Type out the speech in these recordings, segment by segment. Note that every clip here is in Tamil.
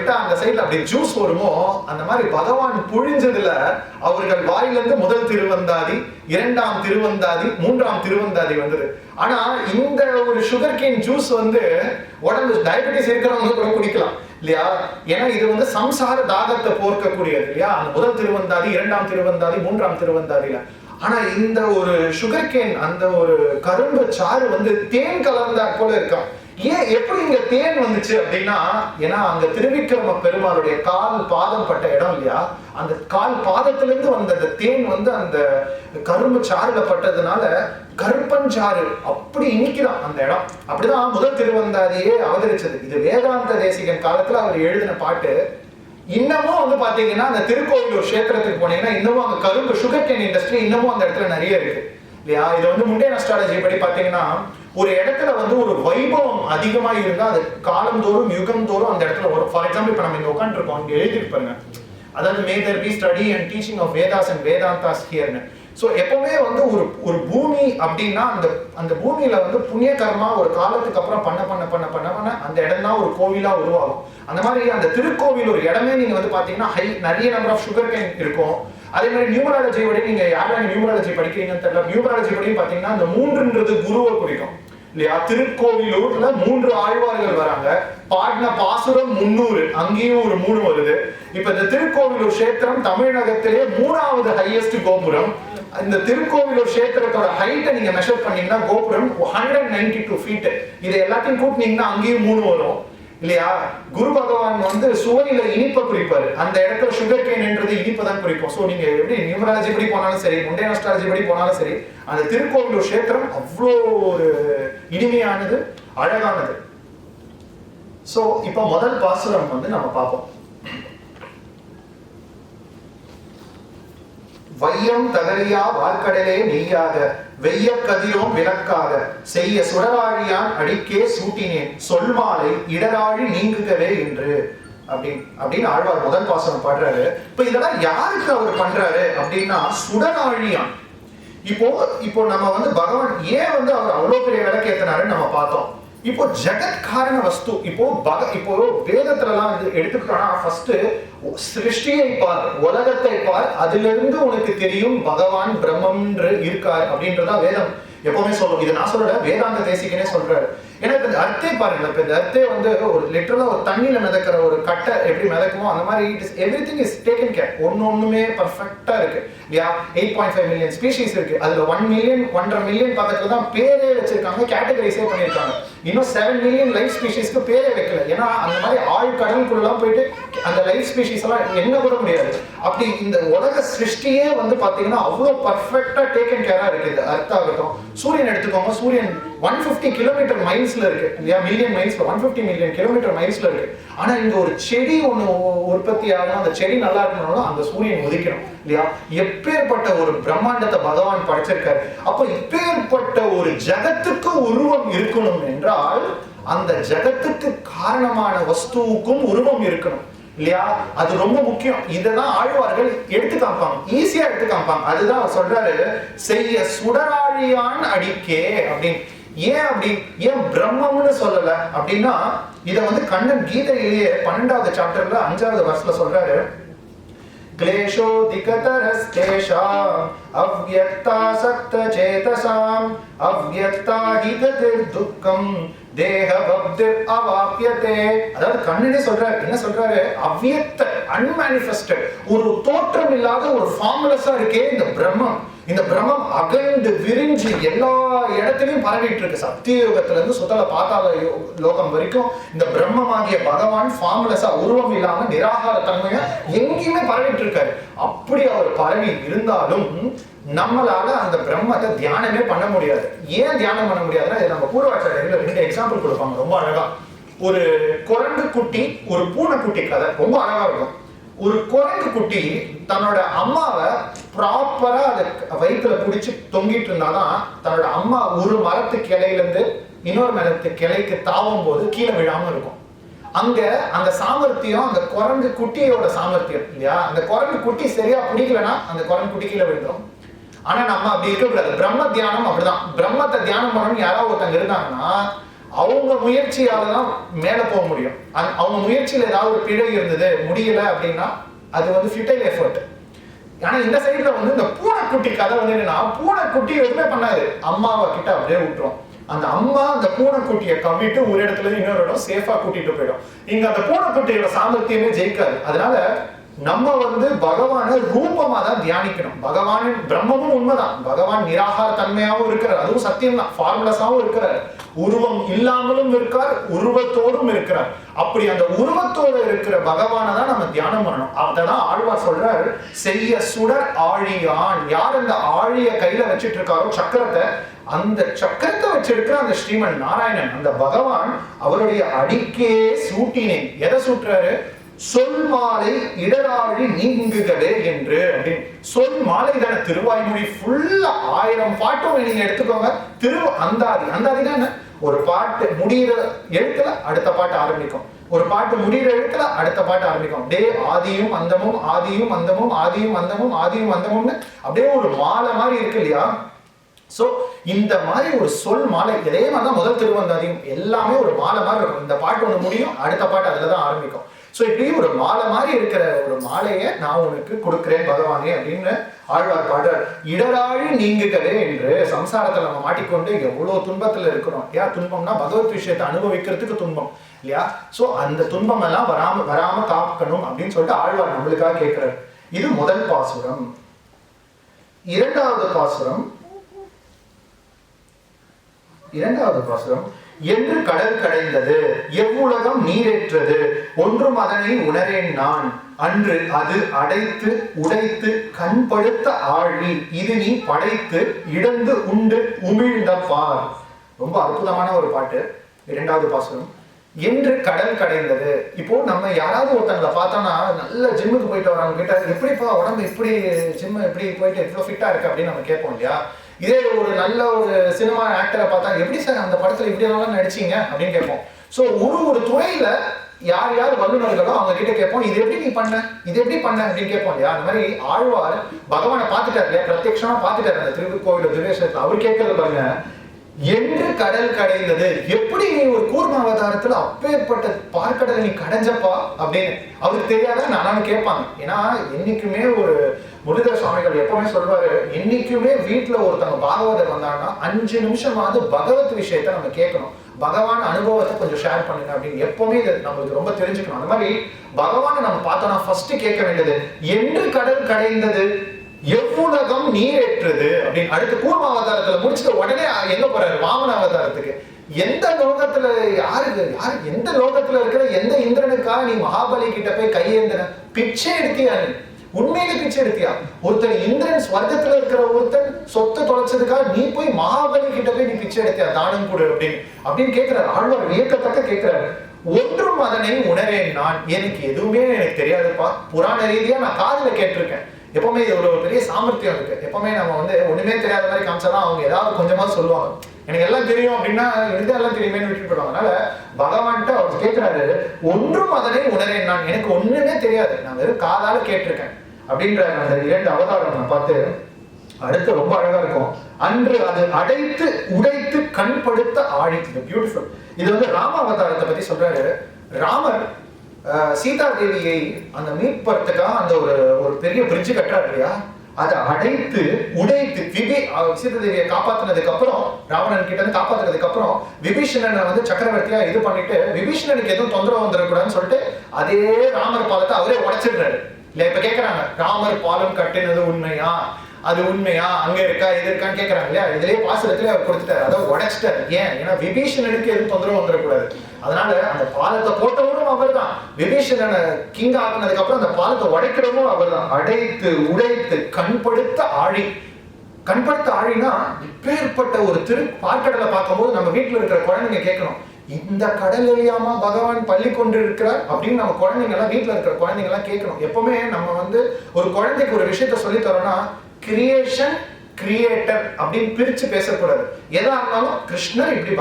விட்டா அந்த சைட்ல அப்படி ஜூஸ் வருமோ அந்த மாதிரி பகவான் புழிஞ்சதுல அவர்கள் வாயிலிருந்து முதல் திருவந்தாதி, இரண்டாம் திருவந்தாதி, மூன்றாம் திருவந்தாதி வந்தது. ஆனா இந்த ஒரு சுகர் கேன் ஜூஸ் வந்து உடம்பு டயபெட்டிஸ் இருக்கிறவங்க கூட குடிக்கலாம் இல்லையா? ஏன்னா இது வந்து சம்சார தாகத்தை போர்க்கக்கூடியது இல்லையா? அந்த முதல் திருவந்தாதி, இரண்டாம் திருவந்தாதி, மூன்றாம் திருவந்தாதியில. ஆனா இந்த ஒரு சுகர் கேன் அந்த ஒரு கரும்பு சாறு வந்து தேன் கலந்தா போல இருக்கான். ஏன் எப்படி இங்க தேன் வந்துச்சு அப்படின்னா, ஏன்னா அங்க திருவிக்கிரம பெருமாளுடைய கால் பாதம் பட்ட இடம் இல்லையா? அந்த கால் பாதத்திலிருந்து வந்த அந்த தேன் வந்து அந்த கரும்பு சாறுல பட்டதுனால கருப்பஞ்சாறு அப்படி இனிக்கிறான் அந்த இடம். அப்படிதான் முதல் திருவந்தாதியே அவதரிச்சது. இது வேதாந்த தேசிகன் காலத்துல அவர் எழுதின பாட்டு. இன்னமும் வந்து பாத்தீங்கன்னா அந்த திருக்கோவிலூர் கஷேத்திரத்துக்கு போனீங்கன்னா இன்னமும் அங்க கரும்பு சுகர் கேன் இண்டஸ்ட்ரி இன்னமும் அந்த இடத்துல நிறைய இருக்கு இல்லையா? இது வந்து முண்டேன் அஸ்ட்ராலஜி படி பாத்தீங்கன்னா ஒரு இடத்துல வந்து ஒரு வைபவம் அதிகமா இருந்தா அது காலந்தோறும் யுகந்தோறும் அந்த இடத்துல வரும். ஃபார் எக்ஸாம்பிள் இப்ப நம்ம இங்க உட்காந்து இருக்கோம், இங்க எழுதிட்டு பாருங்க, அதாவது may there be study and teaching of Vedas and Vedantas ஹியர்னு. ஸோ எப்பவுமே வந்து ஒரு பூமி அப்படின்னா அந்த பூமியில வந்து புண்ணிய கர்மா ஒரு காலத்துக்கு அப்புறம் பண்ண பண்ண பண்ண பண்ண பண்ண அந்த இடம் தான் ஒரு கோவிலா உருவாகும். அந்த மாதிரி அந்த திருக்கோவில் ஒரு இடமே நீங்க வந்து பாத்தீங்கன்னா நிறைய நம்பர் ஆஃப் சுகர் கேன் இருக்கும். அதே மாதிரி நியூமராலஜி படி நீங்க யாரும் நியூமராலஜி படிக்கிறீங்கன்னு தெரியல, நியூமராலஜி படி பாத்தீங்கன்னா அந்த 3ன்றது குருவை குறிக்கும் இல்லையா? திருக்கோவிலூர்ல 3 ஆழ்வார்கள் வராங்க, பாடின பாசுரம் 300, அங்கேயும் ஒரு 3 வருது. இப்ப இந்த திருக்கோவிலூர் கஷேத்திரம் தமிழகத்திலே 3வது ஹையஸ்ட் கோபுரம். இந்த திருக்கோவிலூர் கஷேத்திரத்தோட ஹைட்டை நீங்க மெஷர் பண்ணீங்கன்னா கோபுரம் 192 ஃபீட். இதை எல்லாத்தையும் கூட்டினீங்கன்னா அங்கேயும் 3 வரும் இல்லையா? குரு பகவான் வந்து சுவையில இனிப்பை குறிப்பாரு, அந்த இடத்துல சுகர் கேன்ன்றது இனிப்பை தான் குறிக்கும். ஸோ நீங்க எப்படி நியூமராலஜி படி போனாலும் சரி, முண்டேன் அஸ்ட்ராலஜி படி போனாலும் சரி, அந்த திருக்கோவிலூர் கஷேத்திரம் அவ்வளோ ஒரு இனிமையானது, அழகானது. ஸோ இப்போ முதல் பாசுரம் வந்து நம்ம பார்ப்போம். வையம் தகரியா வார்க்கடலே நெய்யாக, வெய்ய கதிரோம் விளக்காக, செய்ய சுடராழியான் அடிக்கே சூட்டினேன், சொல்மாலை இடராழி நீங்குகவே என்று அப்படின்னு ஆழ்வார் முதல் பாசனம் பாடுறாரு. இப்ப இதெல்லாம் யாருக்கு அவர் பண்றாரு அப்படின்னா சுடராழியான். இப்போ நம்ம வந்து பகவான் ஏன் வந்து அவர் அவ்வளவு பெரிய விளக்கு ஏத்தினாருன்னு நம்ம பார்த்தோம். இப்போ ஜெகத் காரண வஸ்து. இப்போ வேதத்துல எல்லாம் எடுத்துக்கிட்டோம்னா ஃபர்ஸ்ட் சிருஷ்டியை பார், உலகத்தை பார், அதிலிருந்து உனக்கு தெரியும் பகவான் பிரம்மம் இருக்கார் அப்படின்றதா வேதம் எப்பவுமே சொல்லும். இது நான் சொல்லல, வேதாந்த தேசிகனே சொல்றாரு. ஏன்னா இப்ப இந்த அர்த்தே பாருங்க, இப்ப இந்த அர்த்தே வந்து ஒரு லிட்டரலா ஒரு தண்ணியில மிதக்கிற ஒரு கட்டை எப்படி மிதக்குமோ அந்த மாதிரி எவ்ரிதிங் இஸ் டேக்கன் கேர். ஒண்ணுமே பர்ஃபெக்டா இருக்கு இல்லையா? 8.5 மில்லியன் ஸ்பீஷீஸ் இருக்கு. அதுல 1 மில்லியன் 1.5 மில்லியன் பக்கத்துல தான் பேரே வச்சிருக்காங்க, கேட்டகரைஸே பண்ணிருக்காங்க. இன்னும் 7 மில்லியன் லைஃப் ஸ்பீஷீஸ்க்கு பேரே வைக்கல. ஏன்னா அந்த மாதிரி ஆழ் கடலுக்குள்ளலாம் போயிட்டு அந்த லைஃப் ஸ்பீஷீஸ் எல்லாம் என்ன கூட முடியாது. அப்படி இந்த உலக சிருஷ்டியே வந்து பாத்தீங்கன்னா அவ்வளவு பர்ஃபெக்டா டேக்கன் கேரா இருக்கு. இது அர்த்தாகட்டும், சூரியன் எடுத்துக்கோங்க, சூரியன் 150 கிலோமீட்டர் மைல்ஸ்ல இருக்கு இல்லையா? மில்லியன் மைல்ஸ்ல 150 மில்லியன் கிலோமீட்டர் மைல்ஸ்ல இருக்கு. ஆனா இங்க ஒரு செடி ஒண்ணு உற்பத்தி ஆகணும், அந்த செடி நல்லா இருக்கணும்னா அந்த சூரியன் உதிக்கணும் இல்லையா? எப்பேற்பட்ட ஒரு பிரம்மாண்டத்தை பகவான் படைச்சிருக்காரு. அப்ப இப்பேற்பட்ட ஒரு ஜகத்துக்கு உருவம் இருக்கணும் என்றால் அந்த ஜகத்துக்கு காரணமான வஸ்துவுக்கும் உருவம் இருக்கணும் இல்லையா? அது ரொம்ப முக்கியம். இதெல்லாம் ஆழ்வார்கள் எடுத்து காமிப்பாங்க, ஈஸியா எடுத்து காமிப்பாங்க. அதுதான் அவர் சொல்றாரு, செய்ய சுடராழியான் அடிக்கே அப்படின்னு. ஏன் பிரம்மம்னு சொல்லல அப்படின்னா, இத வந்து கண்ணன் கீதையிலேயே 12வது சாப்டர்ல 5வது வர்ஸ்ல சொல்றாரு, क्लेशो दिकतरस्तेषाम् अव्यक्तासक्त चेतसाम् अव्यक्ता हि गतिर्दुःखम् தேகவப்திர் அவாப்யதே. அதாவது கண்ணனே சொல்றாரு, என்ன சொல்றாரு? அவ்வியக்த, அன்மேனிஃபெஸ்டட், ஒரு தோற்றம் இல்லாத ஒரு ஃபார்முலஸா இருக்கே இந்த பிரம்மம். இந்த பிரம்மம் அகண்டு விரிஞ்சு எல்லா இடத்துலயும் பரவிட்டு இருக்கு. சத்தியயுகத்துல இருந்து சுத்தல பாதாள லோகம் வரைக்கும் இந்த பிரம்மமாகிய பகவான் ஃபார்முலஸா, உருவம் இல்லாம நிராகார தன்மையா எங்கேயுமே பரவிட்டு இருக்காரு. அப்படி அவர் பரவி இருந்தாலும் நம்மளால அந்த பிரம்மத்தை தியானமே பண்ண முடியாது. ஏன் தியானம் பண்ண முடியாதுன்னா, இது நம்ம பூர்வாச்சாரியர்கள் 2 எக்ஸாம்பிள் கொடுப்பாங்க ரொம்ப அழகா. ஒரு குரங்கு குட்டி, ஒரு பூனை குட்டி கதை ரொம்ப அழகா இருக்கும். ஒரு குரங்கு குட்டி தன்னோட அம்மாவை ப்ராப்பரா அதை வயிற்றுல பிடிச்சு தொங்கிட்டு இருந்தாதான் தன்னோட அம்மா ஒரு மரத்து கிளையில இருந்து இன்னொரு மரத்து கிளைக்கு தாவும் போது கீழே விழாம இருக்கும். அங்க அந்த சாமர்த்தியம் அந்த குரங்கு குட்டியோட சாமர்த்தியம் இல்லையா? அந்த குரங்கு குட்டி சரியா பிடிக்கலன்னா அந்த குரங்கு குட்டி கீழே விழுந்துடும். ஆனா நம்ம அப்படி இருக்கக்கூடாது. பிரம்ம தியானம் அப்படிதான். பிரம்மத்தை தியானம் பண்ணணும்னு யாராவது ஒருத்தங்க இருந்தாங்கன்னா அவங்க முயற்சியாலதான் மேல போக முடியும். அவங்க முயற்சியில ஏதாவது ஒரு பிழை இருந்தது, முடியல அப்படின்னா அது வந்து ஃபியூட்டைல் எஃபர்ட். ஆனா இந்த சைடுல வந்து இந்த பூனைக்குட்டி கதை வந்து என்னன்னா, பூனைக்குட்டி எதுவுமே பண்ணாது, அம்மாவை கிட்ட அப்படியே விட்டுரும். அந்த அம்மா அந்த பூனைக்குட்டியை கவிட்டு ஒரு இடத்துல இன்னொரு இடம் சேஃபா கூட்டிட்டு போயிடும். இங்க அந்த பூனைக்குட்டியோட சாமர்த்தியமே ஜெயிக்காது. அதனால நம்ம வந்து பகவான ரூபமா தான் தியானிக்கணும். பகவானின் பிரம்மமும் உண்மைதான், பகவான் நிராகார தன்மையாவும் இருக்கிறார், அதுவும் சத்தியம் தான், ஃபார்முலஸாவும் இருக்கிறார். உருவம் இல்லாமலும் இருக்கார், உருவத்தோடும் இருக்கிறார். அப்படி அந்த உருவத்தோடு இருக்கிற பகவானை தான் நம்ம தியானம் பண்ணணும். அததான் ஆழ்வார் சொல்றாரு, செய்ய சுடர் ஆழியான். யார் அந்த ஆழிய கையில வச்சிட்டு இருக்காரோ சக்கரத்தை, அந்த சக்கரத்தை வச்சிருக்கிற அந்த ஸ்ரீமன் நாராயணன், அந்த பகவான் அவருடைய அடிக்கே சூட்டினேன். எதை சூட்டுறாரு? சொல் மாலை இடராழி நீங்குகளே என்று. அப்படின்னு சொல் மாலை தானே, திருவாய்மொழி ஃபுல்லா 1000 பாட்டும் நீங்க எடுத்துக்கோங்க. அந்தாதி. அந்தாதினா என்ன? ஒரு பாட்டு முடிகிற எழுத்துல அடுத்த பாட்டு ஆரம்பிக்கும், ஒரு பாட்டு முடிகிற எழுத்துல அடுத்த பாட்டு ஆரம்பிக்கும். அப்படியே ஆதியும் அந்தமும் ஆதியும் அந்தமும் ஆதியும் அந்தமும் ஆதியும் அந்தமும்னு அப்படியே ஒரு மாலை மாதிரி இருக்கு இல்லையா? சோ இந்த மாதிரி ஒரு சொல் மாலை, இதே மாதிரிதான் முதல் திருவந்தாதியும் எல்லாமே ஒரு மாலை மாதிரி இருக்கும். இந்த பாட்டு ஒண்ணு முடியும், அடுத்த பாட்டு அதுலதான் ஆரம்பிக்கும். சோ இப்படி ஒரு மாலை மாதிரி இருக்கிற ஒரு மாலையை நான் உனக்கு கொடுக்கிறேன் பகவானே அப்படின்னு ஆழ்வார் பாடுறார். இடராழி நீங்குகளே என்று. சம்சாரத்துல நம்ம மாட்டிக்கொண்டு எவ்வளவு துன்பத்துல இருக்கிறோம். ஏன் துன்பம்னா பகவத் விஷயத்தை அனுபவிக்கிறதுக்கு துன்பம் இல்லையா? சோ அந்த துன்பம் எல்லாம் வராம காக்கணும் அப்படின்னு சொல்லிட்டு ஆழ்வார் நம்மளுக்காக கேட்கிறார். இது முதல் பாசுரம். இரண்டாவது பாசுரம் என்று கடல் கடைந்தது, எவ்வுலகம் நீரேற்றது, ஒன்றும் அதனை உணரேன் நான், அன்று அது அடைத்து உடைத்து கண்படுத்த ஆழி, இது நீ படைத்து இடந்து உண்டு உமிழ்ந்த பார். ரொம்ப அற்புதமான ஒரு பாட்டு. இரண்டாவது பாசுரம், என்று கடல் கடைந்தது. இப்போ நம்ம யாராவது ஒருத்தங்களை பார்த்தோம்னா, நல்ல ஜிம்முக்கு போயிட்டு வராங்க கிட்ட, எப்படிப்பா உடம்பு இப்படி ஜிம் எப்படி போயிட்டு எவ்வளவு ஃபிட்டா இருக்கு அப்படின்னு நம்ம கேட்போம் இல்லையா? இதே ஒரு நல்ல ஒரு சினிமா ஆக்டரை பார்த்தா, எப்படி சார் அந்த படத்துல இப்படி எல்லாம் நடிச்சீங்க அப்படின்னு கேட்போம். சோ ஒரு துறையில யார் யார் வல்லுநர்களோ அவங்க கிட்ட கேட்போம், இது எப்படி நீ பண்ண, இது எப்படி பண்ண அப்படின்னு கேட்போம் இல்லையா? அந்த மாதிரி ஆழ்வார் பகவானை பார்த்துட்டாரு இல்லையா, பிரத்யட்சமா பார்த்துட்டாரு அந்த திருக்கோவில் திவ்யேஸ்வரத்துல. அவர் கேட்கறது பாருங்க, என்று கடல் கடைந்தது, எப்படி நீ ஒரு கூர்ம அவதாரத்துல அப்பேற்பட்ட பார்க்கடலை நீ கடைஞ்சப்பா அப்படின்னு அவருக்கு தெரியாத நானும் கேட்பாங்க. ஏன்னா என்னைக்குமே ஒரு முருகர் சுவாமிகள் எப்பவுமே சொல்வாரு, என்னைக்குமே வீட்டுல ஒருத்தவங்க பாகவதர் வந்தாங்கன்னா 5 நிமிஷமாவது பகவத் விஷயத்த நம்ம கேட்கணும், பகவான் அனுபவத்தை கொஞ்சம் ஷேர் பண்ணுங்க அப்படின்னு எப்பவுமே இது நம்மளுக்கு ரொம்ப தெரிஞ்சுக்கணும். அந்த மாதிரி பகவானை நம்ம பார்த்தோம்னா ஃபர்ஸ்ட் கேட்க வேண்டியது, என்று கடல் கடைந்தது, எவ்வுலகம் நீரேற்றது அப்படின்னு. அடுத்து கூர்ம அவதாரத்துல முடிச்சுட்டு உடனே எங்க போறாரு? வாமன அவதாரத்துக்கு. எந்த லோகத்துல எந்த லோகத்துல இருக்கிற எந்த இந்திரனுக்காக நீ மகாபலி கிட்ட போய் கையேந்தின? பிச்சை எடுத்தியா நீ? உண்மையிலே பிச்சை எடுத்தியா? ஒருத்தர் இந்திரன் ஸ்வர்க்கத்துல இருக்கிற ஒருத்தன் சொத்தை தொலைச்சதுக்காக நீ போய் மகாபலி கிட்ட போய் நீ பிச்சை எடுத்தியா? தானம் கொடு அப்படின்னு கேட்கிறாரு. ஆழ்வார் வியக்கத்தக்க கேட்கிறாரு. ஒன்றும் அதனை உணரேன் நான், எனக்கு எதுவுமே எனக்கு தெரியாதுப்பா, புராண ரீதியா நான் காதுல கேட்டிருக்கேன். எப்பவுமே இது ஒரு பெரிய சாமர்த்தியம் இருக்கு. எப்பவுமே நம்ம வந்து ஒண்ணுமே தெரியாத மாதிரி காமிச்சாதான் அவங்க ஏதாவது கொஞ்சமா சொல்லுவாங்க. எனக்கு எல்லாம் தெரியும் அப்படின்னா எனக்கு எல்லாம் தெரியுமே விட்டுட்டு போடுவாங்க. அதனால பகவான்கிட்ட அவர் கேட்கிறாரு, ஒன்றும் அதனை உணரேன் நான், எனக்கு ஒண்ணுமே தெரியாது, நான் வெறும் காதால கேட்டிருக்கேன் அப்படின்ற அந்த 2 அவதாரம் நான் பார்த்து அடுத்து ரொம்ப அழகா இருக்கும். அன்று அது அடைத்து உடைத்து கண்படுத்த ஆழி. பியூட்டிஃபுல். இது வந்து ராம அவதாரத்தை பத்தி சொல்றாரு. ராமர் சீதா தேவியை அந்த மீட்பறதுக்காக அந்த ஒரு பெரிய பிரிட்ஜ் கட்டுறாரு இல்லையா? அதை அடைத்து உடைத்து சீதா தேவியை காப்பாத்தினதுக்கு அப்புறம், ராவணன் கிட்ட இருந்து காப்பாத்தினதுக்கு அப்புறம் விபீஷணனை வந்து சக்கரவர்த்தியா இது பண்ணிட்டு, விபீஷணனுக்கு எதுவும் தொந்தரவு வந்துடக்கூடாதுன்னு சொல்லிட்டு அதே ராமர் பாலத்தை அவரே உடைச்சிடுறாரு இல்ல. இப்ப கேக்குறாங்க, ராமர் பாலம் கட்டினது உண்மையா, அது உண்மையா, அங்க இருக்கா இது இருக்கான்னு கேக்குறாங்க இல்லையா? இதுலயே பாசுரத்திலே அவர் கொடுத்துட்டாரு, அதை உடைச்சிட்டாரு. ஏன்னா விபீஷணனுக்கு எதுவும் தொந்தரவு வந்துடக்கூடாது. அதனால அந்த பாலத்தை போட்டவரும் அவர் தான், விபீஷணனை கிங் ஆக்குனதுக்கு அப்புறம் அந்த பாலத்தை உடைக்கிறவரும் அவர் தான். அடைத்து உடைத்து கண்படுத்த ஆழி. கண்படுத்த ஆழினா இப்பேற்பட்ட ஒரு பார்க்கடலை பார்க்கும்போது நம்ம வீட்டுல இருக்கிற குழந்தைங்க கேட்கணும், இந்த கடல் வழியாமா பகவான் பள்ளி கொண்டு இருக்கிறார் அப்படின்னு நம்ம குழந்தைங்க எல்லாம், வீட்டுல இருக்கிற குழந்தைங்க எல்லாம் கேட்கணும். எப்பவுமே நம்ம வந்து ஒரு குழந்தைக்கு ஒரு விஷயத்த சொல்லி தரோம்னா கிரியேஷன் கிரியேட்டர் அப்படின்னு பிரிச்சு பேசக்கூடாது. எதா இருந்தாலும் கிருஷ்ணர் இப்படி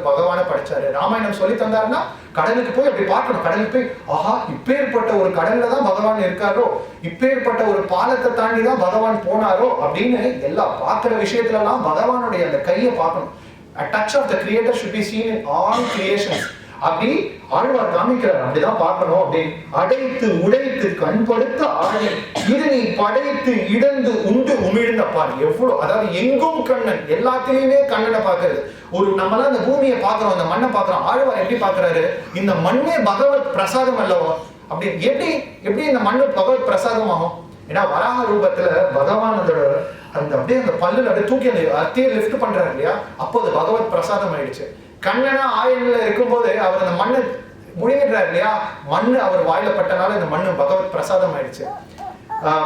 பகவானை படிச்சாரு, ராமாயணம் சொல்லி தந்தாருன்னா கடலுக்கு போய் அப்படி பார்க்கணும். கடலுக்கு போய் ஆஹா இப்பேற்பட்ட ஒரு கடல்ல தான் பகவான் இருக்காரோ, இப்பேற்பட்ட ஒரு பாலத்தை தாண்டி தான் பகவான் போனாரோ அப்படின்னு எல்லா பார்க்கிற விஷயத்துல எல்லாம் பகவானுடைய அந்த கையை பார்க்கணும். A touch of the creator should be seen in all creations. அப்படி ஆழ்வார் காமிக்கிறார், அப்படிதான் பார்க்கணும் அப்படின்னு. அடைத்து உடைத்து கண்படுத்த ஆழி இது நீ படைத்து இடந்து உண்டு உமிழ்ந்த பார். எவ்வளவு, அதாவது எங்கும் கண்ணன், எல்லாத்திலையுமே கண்ணனை பார்க்கறது. ஒரு நம்மளாம் இந்த பூமியை பார்க்கிறோம், இந்த மண்ணை பார்க்கிறோம். ஆழ்வார் எப்படி பார்க்கிறாரு, இந்த மண்ணே பகவத் பிரசாதம் அல்லவா அப்படி. எப்படி இந்த மண்ணு பகவத் பிரசாதம் ஆகும்? ஏன்னா வராக ரூபத்துல பகவான் அந்த அப்படியே அந்த பல்லுல அப்படியே தூக்கி அந்த அத்தையை லிஃப்ட் பண்றாரு இல்லையா, அப்போ அது பகவத் பிரசாதம் ஆயிடுச்சு. கண்ணனா ஆயன்ல இருக்கும்போது அவர் அந்த மண்ணு முழுங்கிடுறாரு இல்லையா, மண்ணு அவர் வாயில பட்டனால இந்த மண்ணு பகவத் பிரசாதம் ஆயிடுச்சு.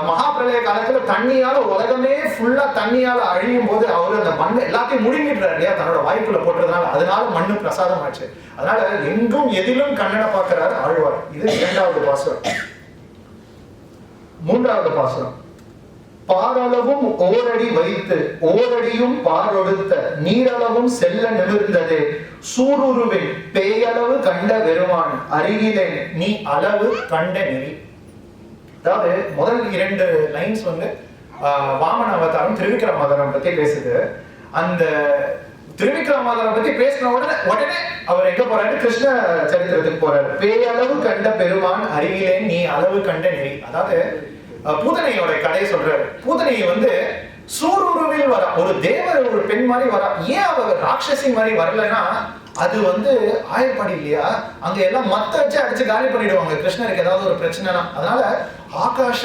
மகா பிரளய காலத்துல தண்ணியால உலகமே ஃபுல்லா தண்ணியால அழியும் போது அவர் அந்த மண்ணு எல்லாத்தையும் முழுங்கிடுறாரு இல்லையா, தன்னோட வாய்ப்புல போட்டதுனால, அதனால மண்ணு பிரசாதம் ஆச்சு. அதனால எங்கும் எதிலும் கண்ணனை பார்க்கிறாரு ஆழ்வார். இது 2வது பாசுரம். 3வது பாசுரம். பாரளவும் ஓரடி வைத்து ஓரடியும் பாரொடுத்த நீரளவும் செல்ல நிமிர்ந்தது சூருருவில் பேயளவு கண்ட பெருமான் அருகிலே நீ அளவு கண்ட நெறி. அதாவது முதல் 2 லைன்ஸ் வந்து வாமன அவதாரம் திருவிக்கிரமாவதாரம் பத்தி பேசுது. அந்த திருவிக்கிரமாவதாரம் பத்தி பேசின உடனே அவர் எங்க போறாரு, கிருஷ்ண சரித்திரத்துக்கு போறாரு. பேயளவு கண்ட பெருமான் அருகிலே நீ அளவு கண்ட நெறி. அதாவது பூதனையோட கதையை சொல்றாரு. பூதனை வந்து சூருருவில் வரா, ஒரு தேவர் ஒரு பெண் மாதிரி வரா. ஏன் அவ ராட்சசி மாதிரி வரலன்னா, அது வந்து ஆயப்பாடி இல்லையா, அங்க எல்லாம் மத்த வச்சு அடிச்சு காலி பண்ணிடுவாங்க கிருஷ்ணருக்கு ஏதாவது ஒரு பிரச்சனைனா. அதனால ஆகாஷ